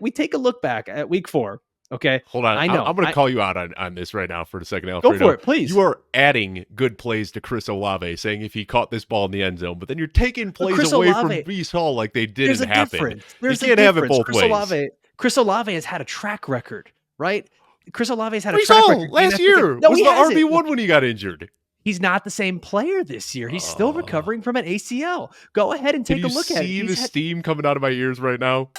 we take a look back at week 4. Okay. Hold on. I know. I'm going to call you out on this right now for a second, Go Alfredo. for it, please. You are adding good plays to Chris Olave, saying if he caught this ball in the end zone, but then you're taking plays away from Breece Hall like they didn't happen. You can't have it both ways. Chris Olave has had a track record, right? Chris Olave has had Breece a track Hall record. last year was the RB1 when he got injured. He's not the same player this year. He's still recovering from an ACL. Go ahead and take a look at it. Can you see the steam coming out of my ears right now?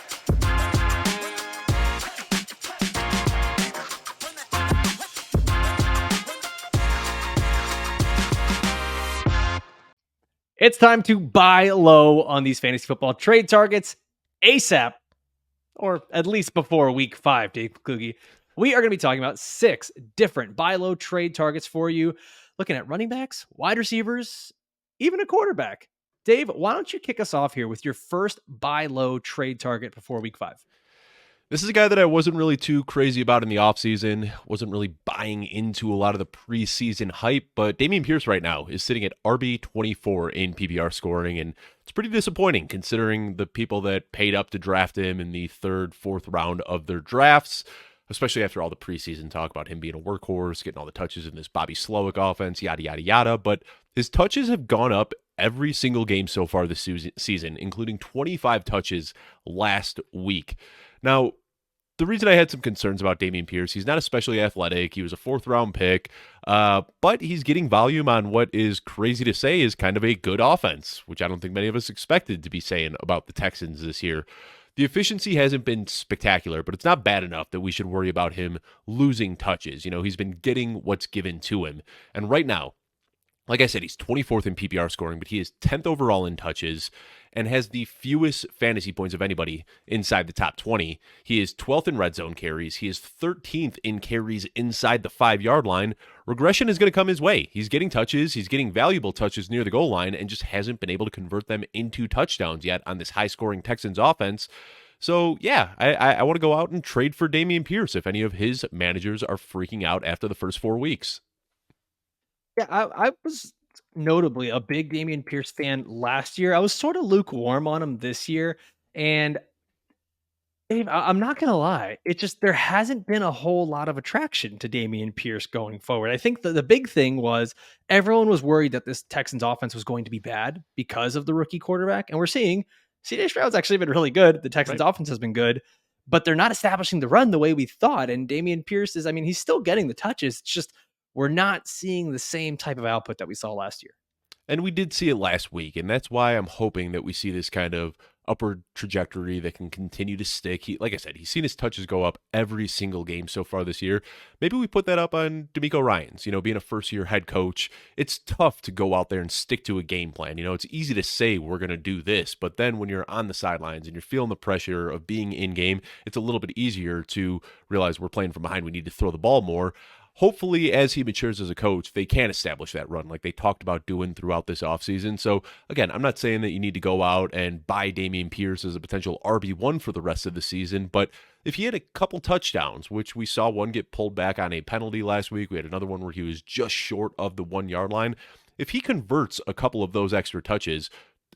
It's time to buy low on these fantasy football trade targets ASAP, or at least before week 5, Dave Kluge. We are going to be talking about 6 different buy low trade targets for you, looking at running backs, wide receivers, even a quarterback. Dave, why don't you kick us off here with your first buy low trade target before week 5? This is a guy that I wasn't really too crazy about in the offseason, wasn't really buying into a lot of the preseason hype, but Dameon Pierce right now is sitting at RB24 in PPR scoring, and it's pretty disappointing considering the people that paid up to draft him in the 3rd, 4th round of their drafts, especially after all the preseason talk about him being a workhorse, getting all the touches in this Bobby Slowick offense, yada, yada, yada, but his touches have gone up every single game so far this season, including 25 touches last week. Now, the reason I had some concerns about Dameon Pierce, he's not especially athletic. He was a 4th round pick, but he's getting volume on what is crazy to say is kind of a good offense, which I don't think many of us expected to be saying about the Texans this year. The efficiency hasn't been spectacular, but it's not bad enough that we should worry about him losing touches. You know, he's been getting what's given to him. And right now, like I said, he's 24th in PPR scoring, but he is 10th overall in touches and has the fewest fantasy points of anybody inside the top 20. He is 12th in red zone carries. He is 13th in carries inside the 5-yard line. Regression is going to come his way. He's getting touches. He's getting valuable touches near the goal line and just hasn't been able to convert them into touchdowns yet on this high-scoring Texans offense. So, yeah, I want to go out and trade for Dameon Pierce if any of his managers are freaking out after the first 4 weeks. Yeah, I was notably a big Dameon Pierce fan last year. I was sort of lukewarm on him this year. And Dave, I'm not going to lie. It's just there hasn't been a whole lot of attraction to Dameon Pierce going forward. I think the big thing was everyone was worried that this Texans offense was going to be bad because of the rookie quarterback. And we're seeing CJ Stroud's actually been really good. The Texans offense has been good, but they're not establishing the run the way we thought. And Dameon Pierce is, I mean, he's still getting the touches. It's just we're not seeing the same type of output that we saw last year. And we did see it last week, and that's why I'm hoping that we see this kind of upward trajectory that can continue to stick. Like I said, he's seen his touches go up every single game so far this year. Maybe we put that up on D'Amico Ryans, being a first-year head coach. It's tough to go out there and stick to a game plan. It's easy to say we're going to do this, but then when you're on the sidelines and you're feeling the pressure of being in-game, it's a little bit easier to realize we're playing from behind. We need to throw the ball more. Hopefully, as he matures as a coach, they can establish that run like they talked about doing throughout this offseason. So, again, I'm not saying that you need to go out and buy Dameon Pierce as a potential RB1 for the rest of the season, but if he had a couple touchdowns, which we saw one get pulled back on a penalty last week, we had another one where he was just short of the 1-yard line. If he converts a couple of those extra touches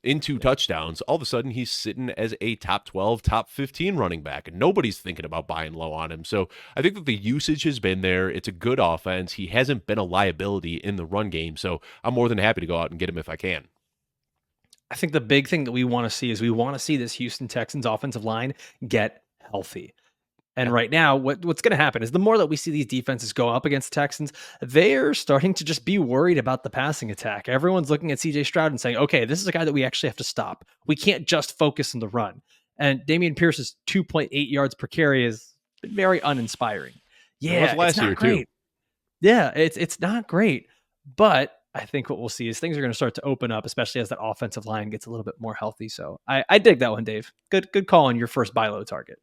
into touchdowns, all of a sudden he's sitting as a top 12, top 15 running back, and nobody's thinking about buying low on him. So I think that the usage has been there. It's a good offense. He hasn't been a liability in the run game, so I'm more than happy to go out and get him if I can. I think the big thing that we want to see is we want to see this Houston Texans offensive line get healthy. And right now, what's going to happen is the more that we see these defenses go up against the Texans, they're starting to just be worried about the passing attack. Everyone's looking at CJ Stroud and saying, okay, this is a guy that we actually have to stop. We can't just focus on the run. And Dameon Pierce's 2.8 yards per carry is very uninspiring. Yeah, last year great. Too. Yeah, it's not great. But I think what we'll see is things are going to start to open up, especially as that offensive line gets a little bit more healthy. So I dig that one, Dave. Good call on your first buy low target.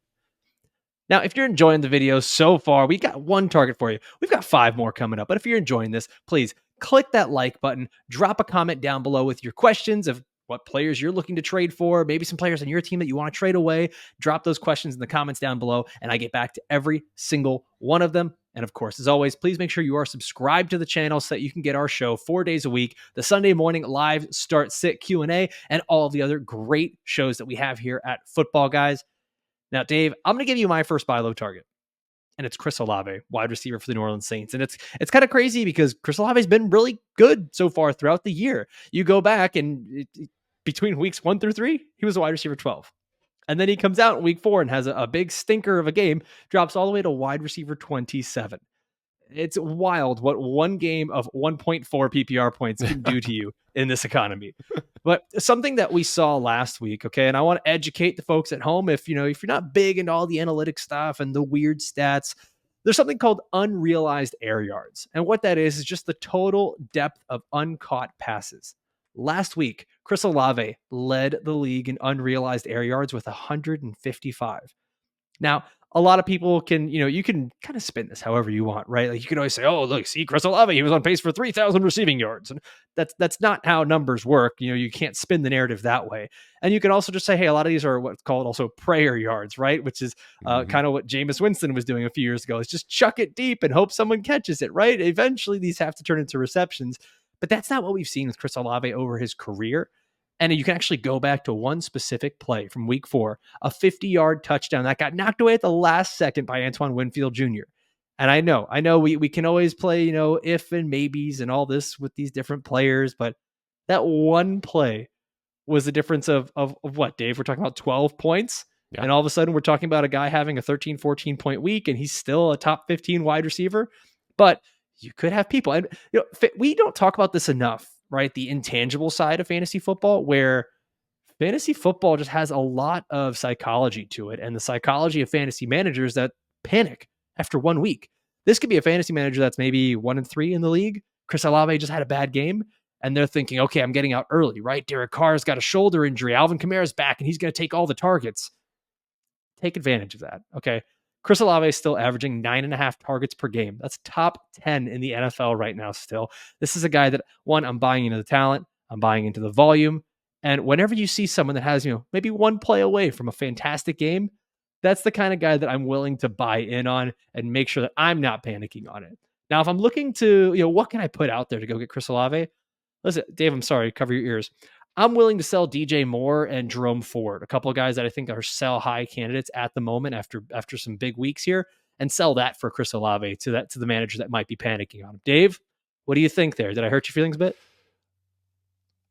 Now, if you're enjoying the video so far, we got one target for you. We've got 5 more coming up. But if you're enjoying this, please click that like button, drop a comment down below with your questions of what players you're looking to trade for, maybe some players on your team that you want to trade away. Drop those questions in the comments down below, and I get back to every single one of them. And of course, as always, please make sure you are subscribed to the channel so that you can get our show 4 days a week, the Sunday morning live start sit Q&A, and all of the other great shows that we have here at Football Guys. Now, Dave, I'm going to give you my first buy low target, and it's Chris Olave, wide receiver for the New Orleans Saints. And it's kind of crazy because Chris Olave's been really good so far throughout the year. You go back and between weeks 1 through 3, he was a wide receiver 12. And then he comes out in week 4 and has a big stinker of a game, drops all the way to wide receiver 27. It's wild what one game of 1.4 PPR points can do to you in this economy. But something that we saw last week, okay, and I want to educate the folks at home, if you're not big into all the analytic stuff and the weird stats, there's something called unrealized air yards. And what that is just the total depth of uncaught passes. Last week, Chris Olave led the league in unrealized air yards with 155. Now, a lot of people can, you can kind of spin this however you want, right? Like you can always say, oh, look, see, Chris Olave, he was on pace for 3,000 receiving yards. And that's not how numbers work. You can't spin the narrative that way. And you can also just say, hey, a lot of these are what's called also prayer yards, right? Which is kind of what Jameis Winston was doing a few years ago. Is just chuck it deep and hope someone catches it, right? Eventually, these have to turn into receptions. But that's not what we've seen with Chris Olave over his career. And you can actually go back to one specific play from week 4, a 50-yard touchdown that got knocked away at the last second by Antoine Winfield Jr. And I know we can always play, if and maybes and all this with these different players, but that one play was the difference of what, Dave? We're talking about 12 points. Yeah. And all of a sudden we're talking about a guy having a 13, 14 point week and he's still a top 15 wide receiver. But you could have people, and we don't talk about this enough, right? The intangible side of fantasy football, where fantasy football just has a lot of psychology to it, and the psychology of fantasy managers that panic after 1 week. This could be a fantasy manager that's maybe 1-3 in the league. Chris Olave just had a bad game, and they're thinking, okay, I'm getting out early, right? Derek Carr's got a shoulder injury. Alvin Kamara's back, and he's going to take all the targets. Take advantage of that, okay? Chris Olave is still averaging 9.5 targets per game. That's top 10 in the NFL right now still. This is a guy that, one, I'm buying into the talent. I'm buying into the volume. And whenever you see someone that has, maybe one play away from a fantastic game, that's the kind of guy that I'm willing to buy in on and make sure that I'm not panicking on it. Now, if I'm looking to, what can I put out there to go get Chris Olave? Listen, Dave, I'm sorry, cover your ears. I'm willing to sell DJ Moore and Jerome Ford, a couple of guys that I think are sell high candidates at the moment after some big weeks here, and sell that for Chris Olave to the manager that might be panicking on him. Dave, what do you think there? Did I hurt your feelings a bit?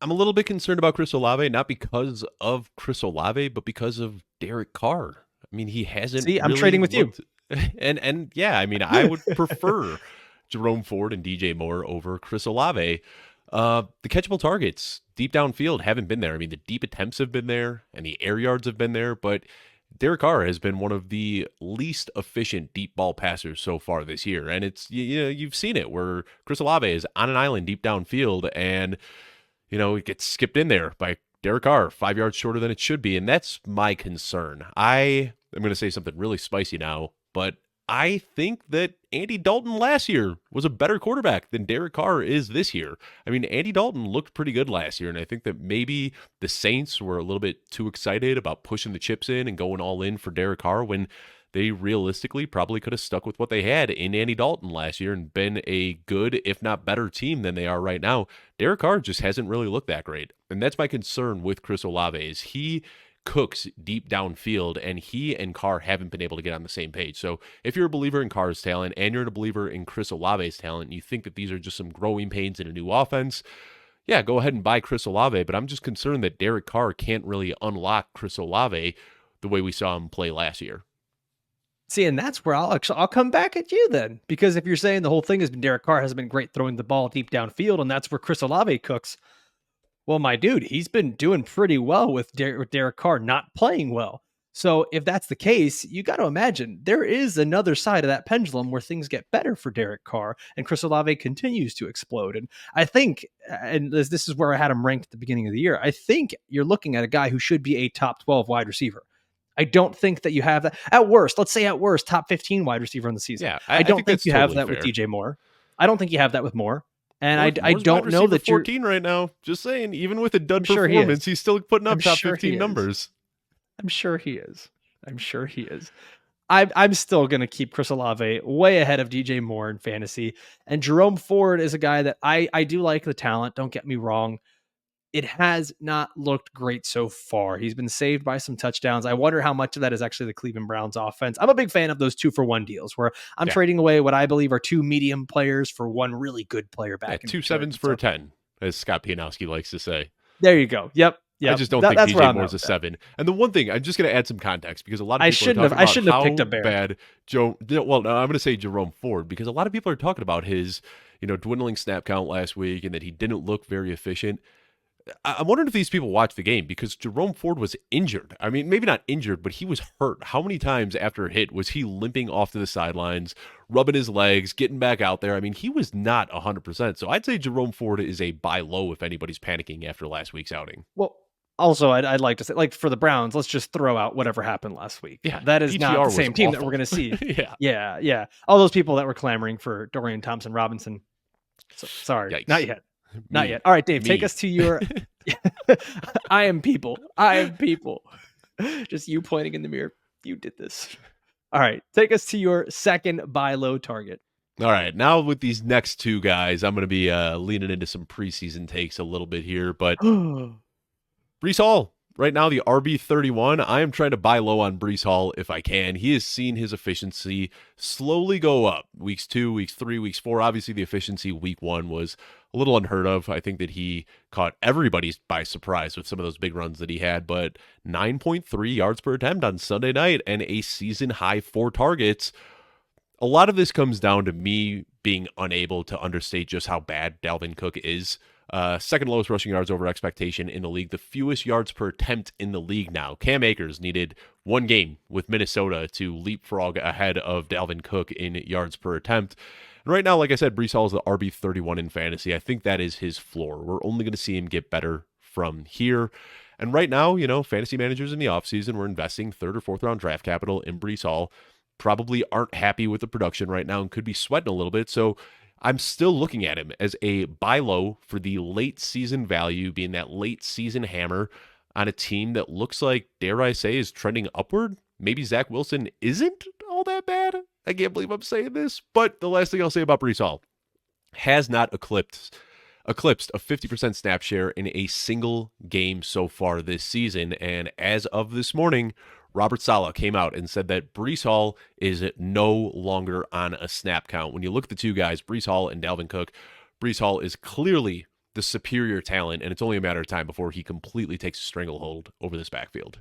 I'm a little bit concerned about Chris Olave, not because of Chris Olave, but because of Derek Carr. I mean, he hasn't. See, I'm trading with you. And yeah, I mean, I would prefer Jerome Ford and DJ Moore over Chris Olave. The catchable targets deep downfield haven't been there. I mean, the deep attempts have been there and the air yards have been there, but Derek Carr has been one of the least efficient deep ball passers so far this year. And it's, you've seen it where Chris Olave is on an island deep downfield and, it gets skipped in there by Derek Carr 5 yards shorter than it should be. And that's my concern. I'm going to say something really spicy now, but I think that Andy Dalton last year was a better quarterback than Derek Carr is this year. I mean, Andy Dalton looked pretty good last year, and I think that maybe the Saints were a little bit too excited about pushing the chips in and going all in for Derek Carr when they realistically probably could have stuck with what they had in Andy Dalton last year and been a good, if not better team than they are right now. Derek Carr just hasn't really looked that great, and that's my concern with Chris Olave is he cooks deep downfield, and he and Carr haven't been able to get on the same page. So if you're a believer in Carr's talent and you're a believer in Chris Olave's talent, and you think that these are just some growing pains in a new offense, yeah, go ahead and buy Chris Olave. But I'm just concerned that Derek Carr can't really unlock Chris Olave the way we saw him play last year. See, and that's where I'll come back at you then, because if you're saying the whole thing has been Derek Carr hasn't been great throwing the ball deep downfield, and that's where Chris Olave cooks. Well, my dude, he's been doing pretty well with Derek Carr not playing well. So if that's the case, you got to imagine there is another side of that pendulum where things get better for Derek Carr and Chris Olave continues to explode. And I think, and this is where I had him ranked at the beginning of the year, I think you're looking at a guy who should be a top 12 wide receiver. I don't think that you have that. At worst, let's say at worst, top 15 wide receiver in the season. Yeah, I don't think you totally have that fair with DJ Moore. I don't think you have that with Moore. And I don't know that 14 you're 14 right now. Just saying, even with a dud performance, he's still putting up top 15 numbers. I'm sure he is. I'm still going to keep Chris Olave way ahead of DJ Moore in fantasy. And Jerome Ford is a guy that I do like the talent. Don't get me wrong. it has not looked great so far. He's been saved by some touchdowns. I wonder how much of that is actually the Cleveland Browns offense. I'm a big fan of those 2-for-1 deals where I'm Yeah. trading away what I believe are two medium players for one really good player Yeah, back in two return. sevens for a 10, as Scott Pianowski likes to say. There you go. Yep. I just don't think That's where DJ I'm Moore's at a with that. 7. And the one thing, I'm just going to add some context because a lot of I people are shouldn't have. talking I about shouldn't have how picked a bear. bad well, no, I'm going to say Jerome Ford because a lot of people are talking about his, dwindling snap count last week and that he didn't look very efficient. I'm wondering if these people watch the game because Jerome Ford was injured. I mean, maybe not injured, but he was hurt. How many times after a hit was he limping off to the sidelines, rubbing his legs, getting back out there? I mean, he was not 100%. So I'd say Jerome Ford is a buy low if anybody's panicking after last week's outing. Well, also, I'd like to say, like for the Browns, let's just throw out whatever happened last week. Yeah, that is not PTR the same was team that awful. we're going to see. Yeah. Yeah. All those people that were clamoring for Dorian Thompson-Robinson. So, sorry, Yikes. not yet. Not Me. yet. All right, Dave, Me. take us to your. I am people. Just you pointing in the mirror. You did this. All right, take us to your second buy low target. All right, now with these next two guys, I'm going to be leaning into some preseason takes a little bit here, but Breece Hall, right now, the RB31. I am trying to buy low on Breece Hall if I can. He has seen his efficiency slowly go up. Weeks 2, weeks 3, weeks 4. Obviously, the efficiency week 1 was a little unheard of. I think that he caught everybody by surprise with some of those big runs that he had, but 9.3 yards per attempt on Sunday night and a season high 4 targets. A lot of this comes down to me being unable to understate just how bad Dalvin Cook is. Second lowest rushing yards over expectation in the league, the fewest yards per attempt in the league now. Cam Akers needed one game with Minnesota to leapfrog ahead of Dalvin Cook in yards per attempt. And right now, like I said, Breece Hall is the RB31 in fantasy. I think that is his floor. We're only going to see him get better from here. And right now, fantasy managers in the offseason were investing 3rd or 4th round draft capital in Breece Hall. Probably aren't happy with the production right now and could be sweating a little bit. So I'm still looking at him as a buy low for the late season value, being that late season hammer on a team that looks like, dare I say, is trending upward. Maybe Zach Wilson isn't all that bad. I can't believe I'm saying this. But the last thing I'll say about Breece Hall, has not eclipsed a 50% snap share in a single game so far this season. And as of this morning, Robert Saleh came out and said that Breece Hall is no longer on a snap count. When you look at the two guys, Breece Hall and Dalvin Cook, Breece Hall is clearly the superior talent, and it's only a matter of time before he completely takes a stranglehold over this backfield.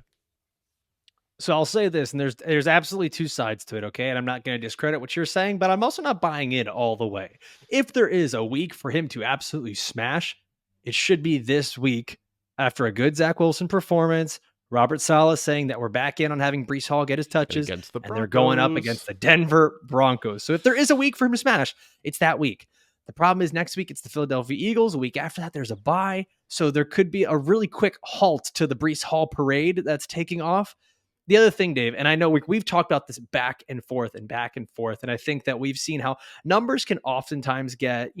So I'll say this, and there's absolutely two sides to it, okay? And I'm not going to discredit what you're saying, but I'm also not buying it all the way. If there is a week for him to absolutely smash, it should be this week after a good Zach Wilson performance. Robert Saleh saying that we're back in on having Breece Hall get his touches, and they're going up against the Denver Broncos. So if there is a week for him to smash, it's that week. The problem is next week, it's the Philadelphia Eagles. A week after that, there's a bye. So there could be a really quick halt to the Breece Hall parade that's taking off. The other thing, Dave, and I know we've talked about this back and forth, and I think that we've seen how numbers can oftentimes get,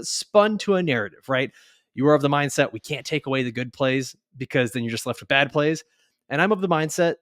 spun to a narrative, right? You are of the mindset we can't take away the good plays because then you're just left with bad plays. And I'm of the mindset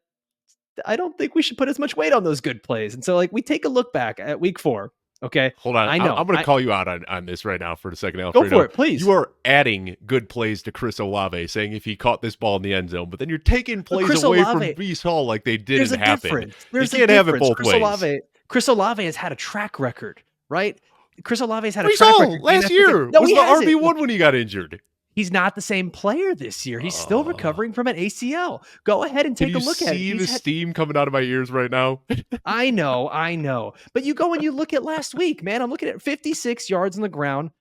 I don't think we should put as much weight on those good plays. And so, we take a look back at week 4. Okay. Hold on. I know. I'm going to call you out on this right now for a second, Go Alfredo. for it, please. You are adding good plays to Chris Olave, saying if he caught this ball in the end zone, but then you're taking plays away from Breece Hall like they didn't happen. You can't have it both ways. Chris Olave has had a track record, right? Chris Olave has had Breece a track Hall record. last year was the RB1 when he got injured. He's not the same player this year. He's still recovering from an ACL. Go ahead and take a look at it. Can you see the steam coming out of my ears right now? I know. But you go and you look at last week, man. I'm looking at 56 yards on the ground,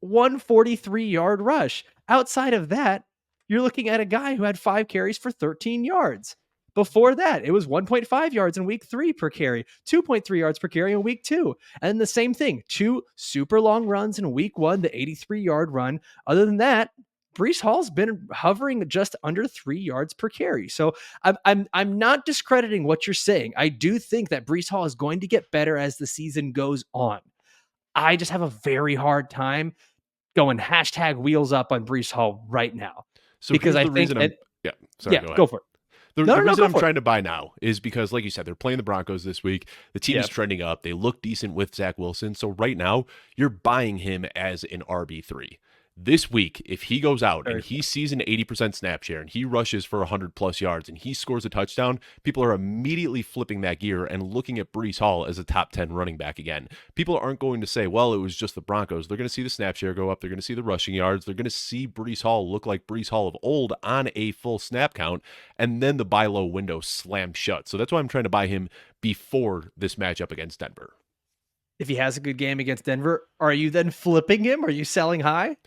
143-yard rush. Outside of that, you're looking at a guy who had 5 carries for 13 yards. Before that, it was 1.5 yards in week 3 per carry, 2.3 yards per carry in week 2. And the same thing, 2 super long runs in week 1, the 83-yard run. Other than that, Breece Hall's been hovering just under 3 yards per carry. So I'm not discrediting what you're saying. I do think that Breece Hall is going to get better as the season goes on. I just have a very hard time going #wheels up on Breece Hall right now. So because I think go for it. The reason I'm trying to buy now is because, like you said, they're playing the Broncos this week. The team is trending up. They look decent with Zach Wilson. So right now, you're buying him as an RB3. This week, if he goes out and Very he fair. sees an 80% snap share and he rushes for 100 plus yards and he scores a touchdown, people are immediately flipping that gear and looking at Breece Hall as a top 10 running back again. People aren't going to say, well, it was just the Broncos. They're going to see the snap share go up. They're going to see the rushing yards. They're going to see Breece Hall look like Breece Hall of old on a full snap count. And then the buy low window slams shut. So that's why I'm trying to buy him before this matchup against Denver. If he has a good game against Denver, are you then flipping him? Are you selling high?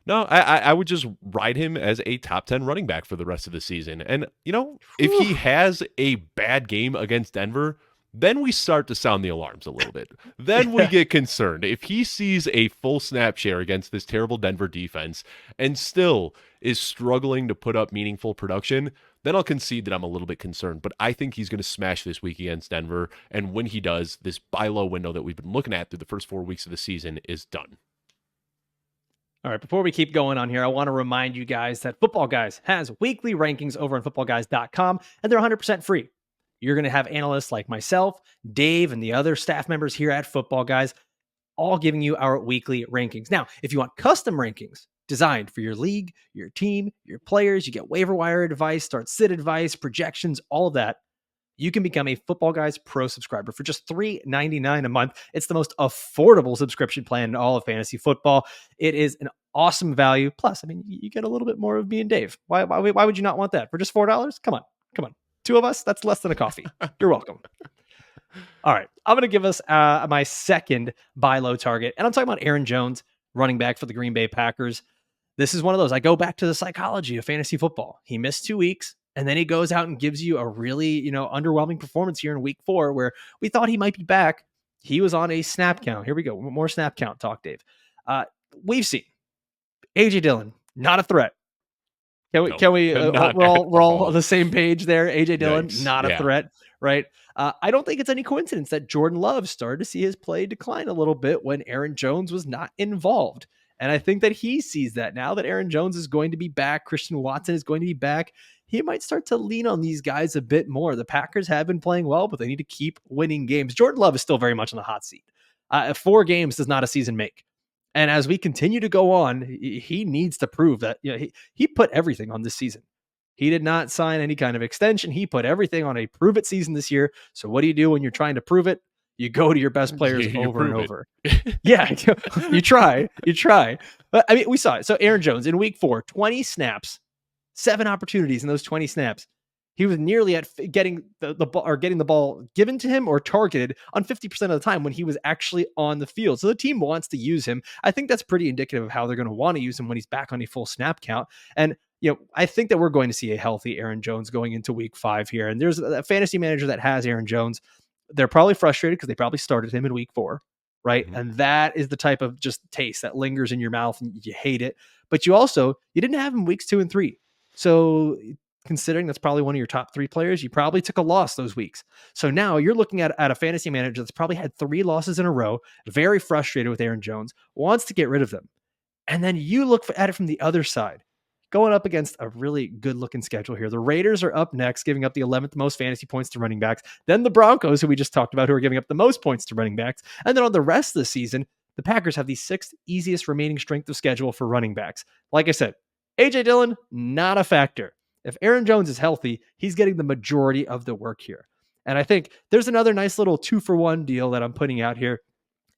No, I would just ride him as a top 10 running back for the rest of the season. And, if Whew. he has a bad game against Denver, then we start to sound the alarms a little bit. Then we Yeah. get concerned. If he sees a full snap share against this terrible Denver defense and still is struggling to put up meaningful production, then I'll concede that I'm a little bit concerned. But I think he's going to smash this week against Denver. And when he does, this buy low window that we've been looking at through the first 4 weeks of the season is done. All right, before we keep going on here, I want to remind you guys that Football Guys has weekly rankings over on footballguys.com, and they're 100% free. You're going to have analysts like myself, Dave, and the other staff members here at Football Guys all giving you our weekly rankings. Now, if you want custom rankings designed for your league, your team, your players, you get waiver wire advice, start sit advice, projections, all of that. You can become a Football Guys Pro subscriber for just $3.99 a month. It's the most affordable subscription plan in all of fantasy football. It is an awesome value. Plus, I mean, you get a little bit more of me and Dave. Why would you not want that? For just $4? Come on. Two of us, that's less than a coffee. You're welcome. All right, I'm going to give us my second buy low target, and I'm talking about Aaron Jones, running back for the Green Bay Packers. This is one of those. I go back to the psychology of fantasy football. He missed 2 weeks, and then he goes out and gives you a really, underwhelming performance here in week 4 where we thought he might be back. He was on a snap count. Here we go. More snap count talk, Dave. We've seen A.J. Dillon, not a threat. Can we we're all on the same page there. A.J. Dillon, Yikes. not a threat, right? I don't think it's any coincidence that Jordan Love started to see his play decline a little bit when Aaron Jones was not involved. And I think that he sees that now that Aaron Jones is going to be back, Christian Watson is going to be back. He might start to lean on these guys a bit more. The Packers have been playing well, but they need to keep winning games. Jordan Love is still very much on the hot seat. 4 games does not a season make. And as we continue to go on, he needs to prove that he put everything on this season. He did not sign any kind of extension. He put everything on a prove it season this year. So what do you do when you're trying to prove it? You go to your best players over and over. Yeah, you try. But I mean, we saw it. So Aaron Jones in week 4, 20 snaps, 7 opportunities in those 20 snaps. He was nearly at getting the ball or getting the ball given to him or targeted on 50% of the time when he was actually on the field. So the team wants to use him. I think that's pretty indicative of how they're going to want to use him when he's back on a full snap count. And I think that we're going to see a healthy Aaron Jones going into week 5 here. And there's a fantasy manager that has Aaron Jones. They're probably frustrated because they probably started him in week 4, right? Mm-hmm. And that is the type of just taste that lingers in your mouth and you hate it. But you didn't have him weeks 2 and 3. So considering that's probably one of your top 3 players, you probably took a loss those weeks. So now you're looking at a fantasy manager that's probably had 3 losses in a row, very frustrated with Aaron Jones, wants to get rid of them. And then you look at it from the other side, going up against a really good looking schedule here. The Raiders are up next, giving up the 11th most fantasy points to running backs. Then the Broncos, who we just talked about, who are giving up the most points to running backs. And then on the rest of the season, the Packers have the 6th easiest remaining strength of schedule for running backs. Like I said, A.J. Dillon, not a factor. If Aaron Jones is healthy, he's getting the majority of the work here. And I think there's another nice little 2-for-1 deal that I'm putting out here.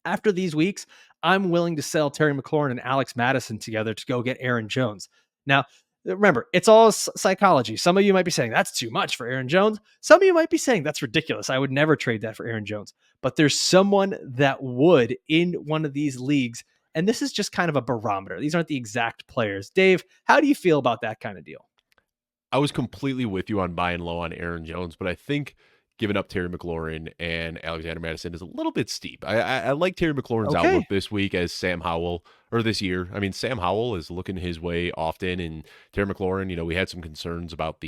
After these weeks, I'm willing to sell Terry McLaurin and Alex Madison together to go get Aaron Jones. Now, remember, it's all psychology. Some of you might be saying that's too much for Aaron Jones. Some of you might be saying that's ridiculous. I would never trade that for Aaron Jones. But there's someone that would in one of these leagues. And this is just kind of a barometer. These aren't the exact players. Dave, how do you feel about that kind of deal? I was completely with you on buying low on Aaron Jones, but I think giving up Terry McLaurin and Alexander Madison is a little bit steep. I like Terry McLaurin's outlook this week as Sam Howell, or this year. I mean, Sam Howell is looking his way often, and Terry McLaurin, we had some concerns about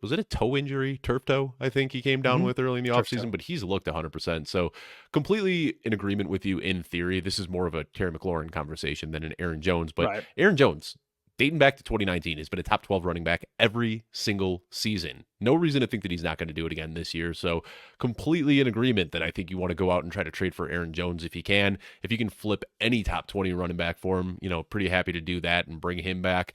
was it a toe injury, turf toe, I think he came down with early in the offseason, but he's looked 100%. So completely in agreement with you in theory. This is more of a Terry McLaurin conversation than an Aaron Jones, but Aaron Jones, dating back to 2019, has been a top 12 running back every single season. No reason to think that he's not going to do it again this year. So completely in agreement that I think you want to go out and try to trade for Aaron Jones if you can. If you can flip any top 20 running back for him, pretty happy to do that and bring him back.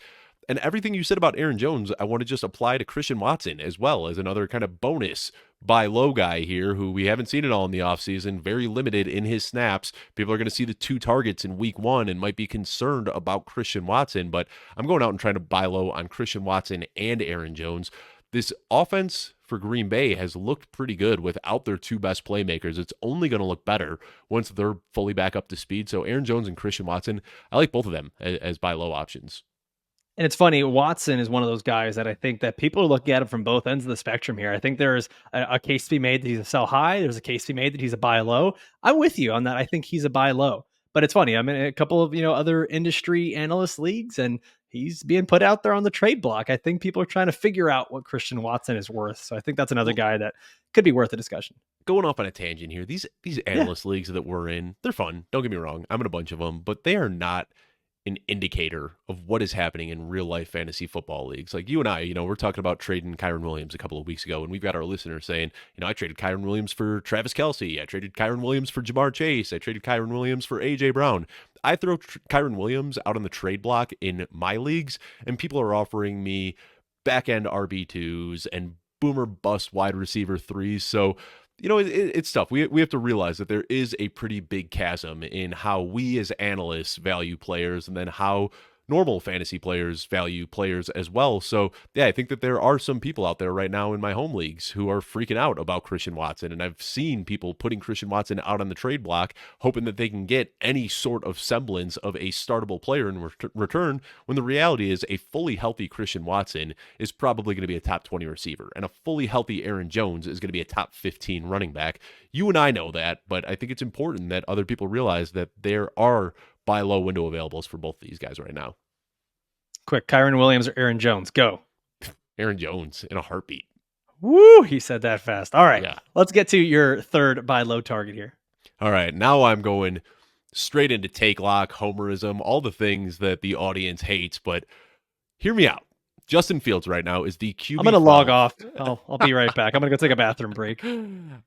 And everything you said about Aaron Jones, I want to just apply to Christian Watson as well as another kind of bonus buy low guy here who we haven't seen it all in the offseason, very limited in his snaps. People are going to see the 2 targets in week 1 and might be concerned about Christian Watson, but I'm going out and trying to buy low on Christian Watson and Aaron Jones. This offense for Green Bay has looked pretty good without their 2 best playmakers. It's only going to look better once they're fully back up to speed. So Aaron Jones and Christian Watson, I like both of them as buy low options. And it's funny, Watson is one of those guys that I think that people are looking at him from both ends of the spectrum here. I think there's a case to be made that he's a sell high. There's a case to be made that he's a buy low. I'm with you on that. I think he's a buy low. But it's funny. I'm in a couple of other industry analyst leagues, and he's being put out there on the trade block. I think people are trying to figure out what Christian Watson is worth. So I think that's another guy that could be worth a discussion. Going off on a tangent here, these analyst leagues that we're in, they're fun. Don't get me wrong. I'm in a bunch of them, but they are not an indicator of what is happening in real life fantasy football leagues. Like you and I, we're talking about trading Kyren Williams a couple of weeks ago, and we've got our listeners saying, I traded Kyren Williams for Travis Kelce. I traded Kyren Williams for Jamar Chase. I traded Kyren Williams for AJ Brown. I throw Kyren Williams out on the trade block in my leagues, and people are offering me back end RB2s and boomer bust wide receiver 3s. So it's tough. We have to realize that there is a pretty big chasm in how we as analysts value players and then how normal fantasy players value players as well. So yeah, I think that there are some people out there right now in my home leagues who are freaking out about Christian Watson. And I've seen people putting Christian Watson out on the trade block, hoping that they can get any sort of semblance of a startable player in return, when the reality is a fully healthy Christian Watson is probably going to be a top 20 receiver, and a fully healthy Aaron Jones is going to be a top 15 running back. You and I know that, but I think it's important that other people realize that there are buy low window availables for both of these guys right now. Quick, Kyren Williams or Aaron Jones? Go. Aaron Jones in a heartbeat. Woo, he said that fast. All right, yeah. Let's get to your third buy low target here. All right, now I'm going straight into take lock, homerism, all the things that the audience hates, but hear me out. Justin Fields right now is the QB. I'm going to log off. I'll be right back. I'm going to go take a bathroom break.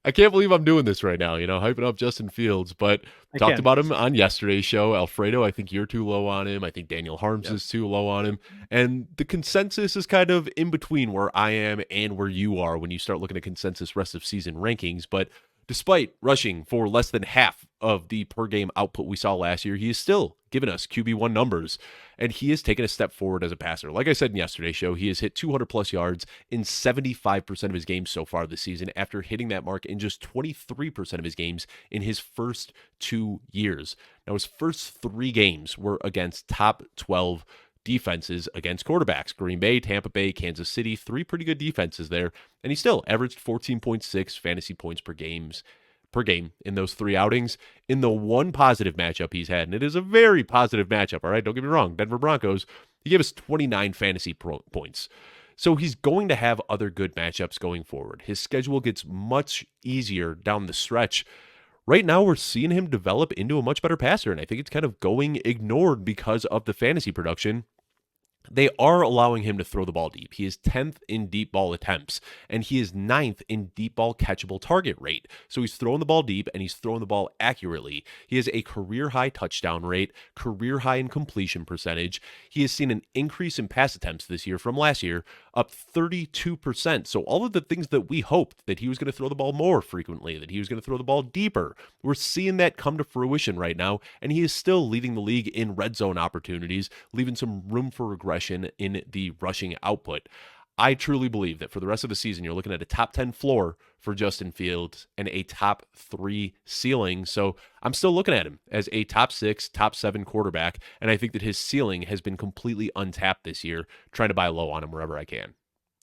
I can't believe I'm doing this right now, hyping up Justin Fields, but talked about him on yesterday's show. Alfredo, I think you're too low on him. I think Daniel Harms is too low on him. And the consensus is kind of in between where I am and where you are when you start looking at consensus rest of season rankings. But despite rushing for less than half of the per game output we saw last year, he is still giving us QB1 numbers, and he has taken a step forward as a passer. Like I said in yesterday's show, he has hit 200 plus yards in 75% of his games so far this season, after hitting that mark in just 23% of his games in his first 2 years. Now, his first 3 games were against top 12 defenses against quarterbacks: Green Bay, Tampa Bay, Kansas City. 3 pretty good defenses there, and he still averaged 14.6 fantasy points per game in those 3 outings. In the one positive matchup he's had, and it is a very positive matchup, all right, don't get me wrong, Denver Broncos, he gave us 29 fantasy points. So he's going to have other good matchups going forward. His schedule gets much easier down the stretch. Right now, we're seeing him develop into a much better passer, and I think it's kind of going ignored because of the fantasy production. They are allowing him to throw the ball deep. He is 10th in deep ball attempts, and he is 9th in deep ball catchable target rate. So he's throwing the ball deep, and he's throwing the ball accurately. He has a career-high touchdown rate, career-high in completion percentage. He has seen an increase in pass attempts this year from last year, up 32%. So all of the things that we hoped, that he was going to throw the ball more frequently, that he was going to throw the ball deeper, we're seeing that come to fruition right now, and he is still leading the league in red zone opportunities, leaving some room for regression in the rushing output. I truly believe that for the rest of the season, you're looking at a top 10 floor for Justin Fields and a top 3 ceiling. So I'm still looking at him as a top 6, top 7 quarterback. And I think that his ceiling has been completely untapped this year, trying to buy low on him wherever I can.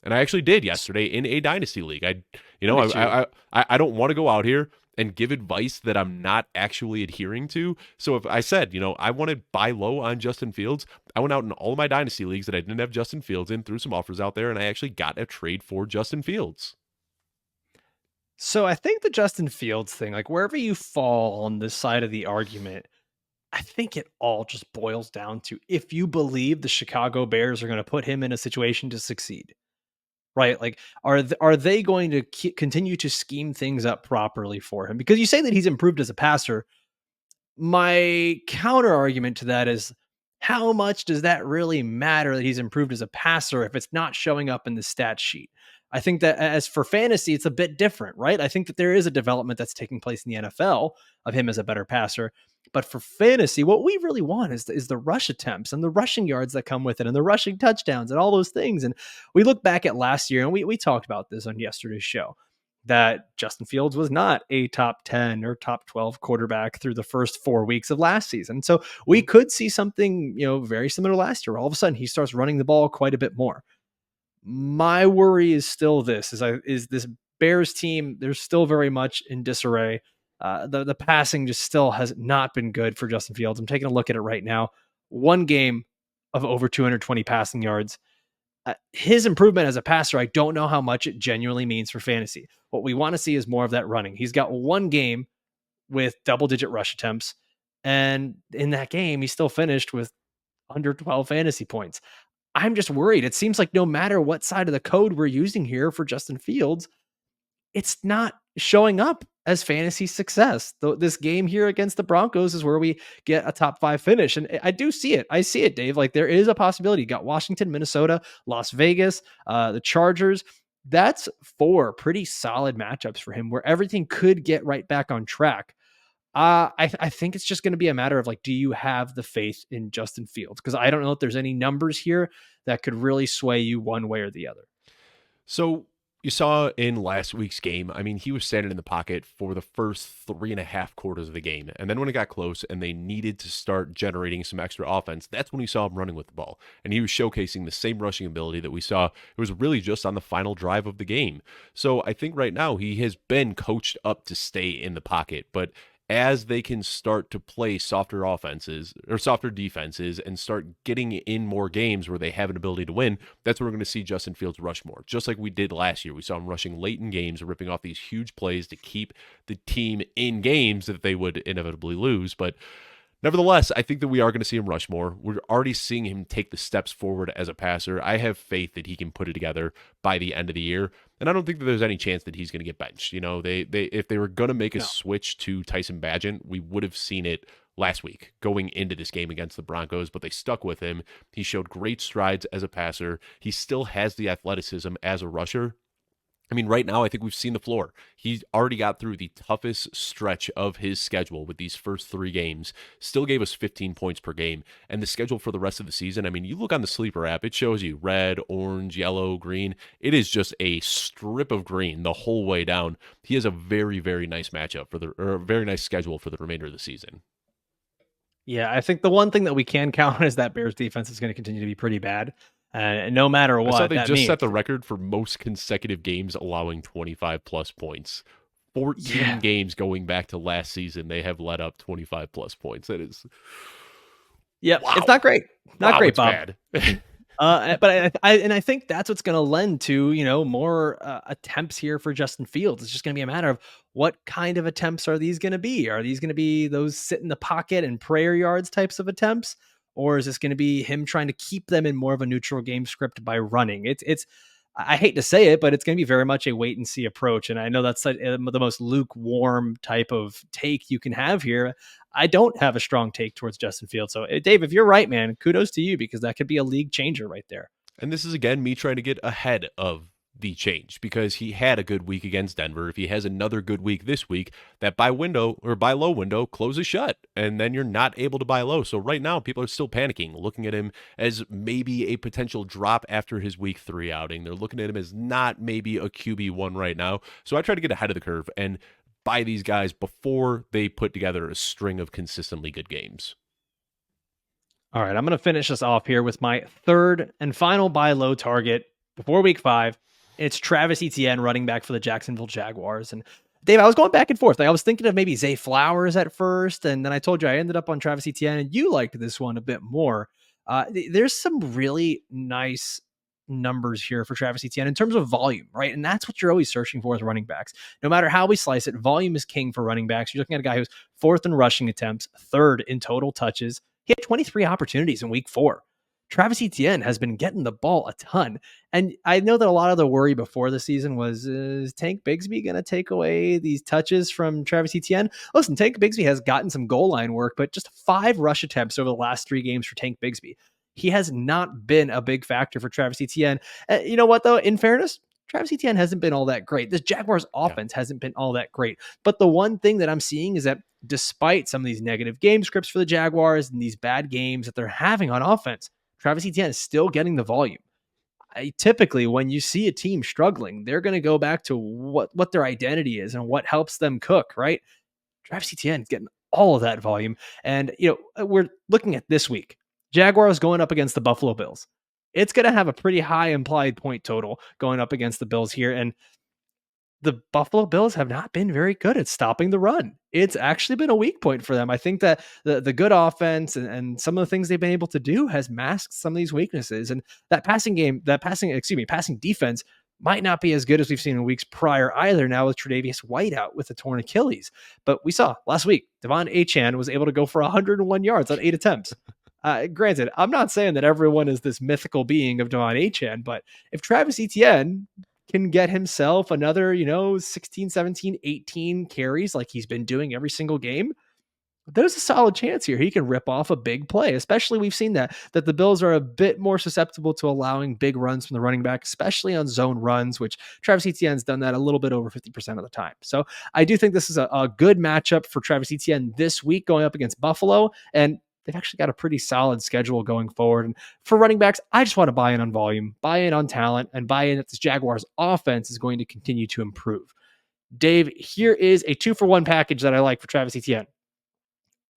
And I actually did yesterday in a dynasty league. I don't want to go out here and give advice that I'm not actually adhering to. So if I said, I want to buy low on Justin Fields, I went out in all of my dynasty leagues that I didn't have Justin Fields in, threw some offers out there, and I actually got a trade for Justin Fields. So I think the Justin Fields thing, like wherever you fall on this side of the argument, I think it all just boils down to if you believe the Chicago Bears are going to put him in a situation to succeed, right? Like, are they going to continue to scheme things up properly for him? Because you say that he's improved as a passer. My counter argument to that is, how much does that really matter that he's improved as a passer if it's not showing up in the stat sheet? I think that as for fantasy, it's a bit different, right? I think that there is a development that's taking place in the NFL of him as a better passer. But for fantasy, what we really want is the rush attempts and the rushing yards that come with it and the rushing touchdowns and all those things. And we look back at last year and we talked about this on yesterday's show that Justin Fields was not a top 10 or top 12 quarterback through the first 4 weeks of last season. So we could see something, very similar to last year. All of a sudden he starts running the ball quite a bit more. My worry is still this is this Bears team. They're still very much in disarray. The passing just still has not been good for Justin Fields. I'm taking a look at it right now. One game of over 220 passing yards. His improvement as a passer, I don't know how much it genuinely means for fantasy. What we want to see is more of that running. He's got one game with double-digit rush attempts, and in that game, he still finished with under 12 fantasy points. I'm just worried. It seems like no matter what side of the code we're using here for Justin Fields, it's not showing up as fantasy success. This game here against the Broncos is where we get a top 5 finish. And I do see it. I see it, Dave. Like, there is a possibility. You got Washington, Minnesota, Las Vegas, the Chargers. That's 4 pretty solid matchups for him where everything could get right back on track. I think it's just going to be a matter of, like, do you have the faith in Justin Fields? Because I don't know if there's any numbers here that could really sway you one way or the other. So you saw in last week's game, I mean, he was standing in the pocket for the first 3.5 quarters of the game. And then when it got close and they needed to start generating some extra offense, that's when you saw him running with the ball. And he was showcasing the same rushing ability that we saw. It was really just on the final drive of the game. So I think right now he has been coached up to stay in the pocket. But as they can start to play softer offenses or softer defenses and start getting in more games where they have an ability to win, that's where we're going to see Justin Fields rush more. Just like we did last year. We saw him rushing late in games, ripping off these huge plays to keep the team in games that they would inevitably lose. But nevertheless, I think that we are going to see him rush more. We're already seeing him take the steps forward as a passer. I have faith that he can put it together by the end of the year. And I don't think that there's any chance that he's going to get benched. They if they were going to make a switch to Tyson Bagent, we would have seen it last week going into this game against the Broncos, but they stuck with him. He showed great strides as a passer. He still has the athleticism as a rusher. I mean, right now, I think we've seen the floor. He's already got through the toughest stretch of his schedule with these first 3 games, still gave us 15 points per game. And the schedule for the rest of the season, I mean, you look on the Sleeper app, it shows you red, orange, yellow, green. It is just a strip of green the whole way down. He has a very, very nice matchup or a very nice schedule for the remainder of the season. Yeah, I think the one thing that we can count is that Bears defense is going to continue to be pretty bad. And no matter what, I saw they that just means. set the record for most consecutive games allowing 25 plus points. 14 games going back to last season, they have let up 25 plus points. That is, yeah, wow. It's not great. Not great, Bob. Bad. But I think that's what's going to lend to, more attempts here for Justin Fields. It's just going to be a matter of what kind of attempts are these going to be? Are these going to be those sit in the pocket and prayer yards types of attempts? Or is this going to be him trying to keep them in more of a neutral game script by running? It's I hate to say it, but it's going to be very much a wait and see approach. And I know that's the most lukewarm type of take you can have here. I don't have a strong take towards Justin Fields. So, Dave, if you're right, man, kudos to you, because that could be a league changer right there. And this is, again, me trying to get ahead of the change because he had a good week against Denver. If he has another good week this week, that buy low window closes shut, and then you're not able to buy low. So right now, people are still panicking, looking at him as maybe a potential drop after his week 3 outing. They're looking at him as not maybe a QB1 right now. So I try to get ahead of the curve and buy these guys before they put together a string of consistently good games. All right, I'm going to finish this off here with my third and final buy low target before week 5. It's Travis Etienne, running back for the Jacksonville Jaguars. And Dave, I was going back and forth. I was thinking of maybe Zay Flowers at first, and then I told you I ended up on Travis Etienne, and you liked this one a bit more. There's some really nice numbers here for Travis Etienne in terms of volume, right? And that's what you're always searching for as running backs. No matter how we slice it, volume is king for running backs. You're looking at a guy who's fourth in rushing attempts, third in total touches. He had 23 opportunities in week 4. Travis Etienne has been getting the ball a ton. And I know that a lot of the worry before the season was, is Tank Bigsby going to take away these touches from Travis Etienne? Listen, Tank Bigsby has gotten some goal line work, but just 5 rush attempts over the last 3 games for Tank Bigsby. He has not been a big factor for Travis Etienne. You know what, though? In fairness, Travis Etienne hasn't been all that great. This Jaguars offense hasn't been all that great. But the one thing that I'm seeing is that despite some of these negative game scripts for the Jaguars and these bad games that they're having on offense, Travis Etienne is still getting the volume. Typically, when you see a team struggling, they're going to go back to what their identity is and what helps them cook, right? Travis Etienne is getting all of that volume. And, we're looking at this week. Jaguars going up against the Buffalo Bills. It's going to have a pretty high implied point total going up against the Bills here. And the Buffalo Bills have not been very good at stopping the run. It's actually been a weak point for them. I think that the good offense and some of the things they've been able to do has masked some of these weaknesses. And that passing defense might not be as good as we've seen in weeks prior either now with Tre'Davious White out with a torn Achilles. But we saw last week, Etienne was able to go for 101 yards on 8 attempts. Granted, I'm not saying that everyone is this mythical being of Etienne, but if Travis Etienne can get himself another, 16, 17, 18 carries like he's been doing every single game, there's a solid chance here he can rip off a big play. Especially we've seen that the Bills are a bit more susceptible to allowing big runs from the running back, especially on zone runs, which Travis Etienne's done that a little bit over 50% of the time. So I do think this is a good matchup for Travis Etienne this week going up against Buffalo. And they've actually got a pretty solid schedule going forward. And for running backs, I just want to buy in on volume, buy in on talent, and buy in that this Jaguars offense is going to continue to improve. Dave, here is a 2-for-1 package that I like for Travis Etienne.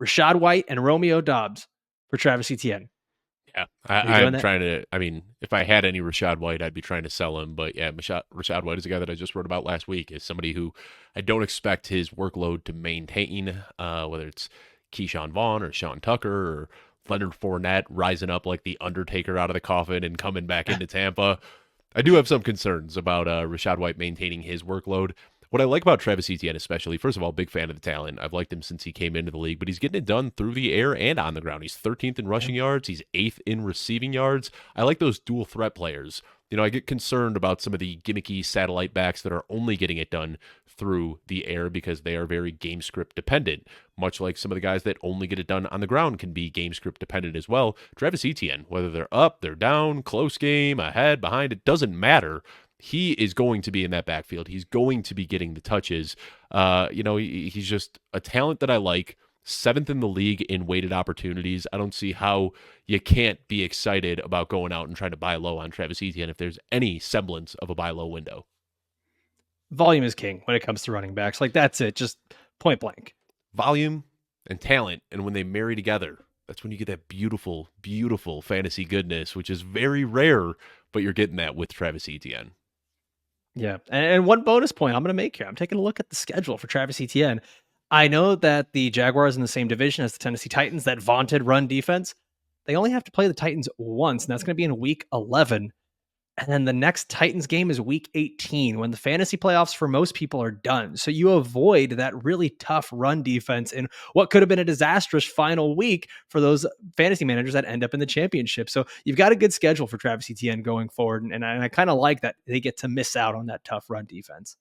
Rachaad White and Romeo Doubs for Travis Etienne. Yeah, I'm trying to, if I had any Rachaad White, I'd be trying to sell him. But yeah, Rachaad White is a guy that I just wrote about last week, is somebody who I don't expect his workload to maintain, whether it's Keyshawn Vaughn or Sean Tucker or Leonard Fournette rising up like the Undertaker out of the coffin and coming back into Tampa. I do have some concerns about Rachaad White maintaining his workload. What I like about Travis Etienne especially, first of all, big fan of the talent. I've liked him since he came into the league, but he's getting it done through the air and on the ground. He's 13th in rushing yards. He's 8th in receiving yards. I like those dual threat players. I get concerned about some of the gimmicky satellite backs that are only getting it done through the air because they are very game script dependent, much like some of the guys that only get it done on the ground can be game script dependent as well. Travis Etienne, whether they're up, they're down, close game, ahead, behind, it doesn't matter. He is going to be in that backfield. He's going to be getting the touches. He's just a talent that I like. 7th in the league in weighted opportunities. I don't see how you can't be excited about going out and trying to buy low on Travis Etienne if there's any semblance of a buy low window. Volume is king when it comes to running backs. Like, that's it, just point blank. Volume and talent, and when they marry together, that's when you get that beautiful, beautiful fantasy goodness, which is very rare, but you're getting that with Travis Etienne. Yeah, and one bonus point I'm going to make here. I'm taking a look at the schedule for Travis Etienne. I know that the Jaguars in the same division as the Tennessee Titans, that vaunted run defense, they only have to play the Titans once, and that's going to be in week 11. And then the next Titans game is week 18, when the fantasy playoffs for most people are done. So you avoid that really tough run defense in what could have been a disastrous final week for those fantasy managers that end up in the championship. So you've got a good schedule for Travis Etienne going forward. And I kind of like that they get to miss out on that tough run defense.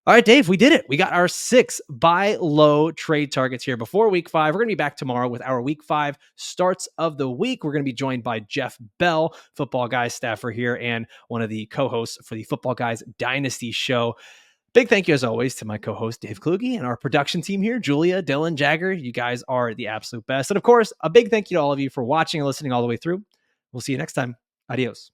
All right, Dave, we did it. We got our 6 buy low trade targets here before week 5. We're going to be back tomorrow with our week 5 starts of the week. We're going to be joined by Jeff Bell, Football Guys staffer here, and one of the co-hosts for the Football Guys Dynasty show. Big thank you, as always, to my co-host, Dave Kluge, and our production team here, Julia, Dylan, Jagger. You guys are the absolute best. And of course, a big thank you to all of you for watching and listening all the way through. We'll see you next time. Adios.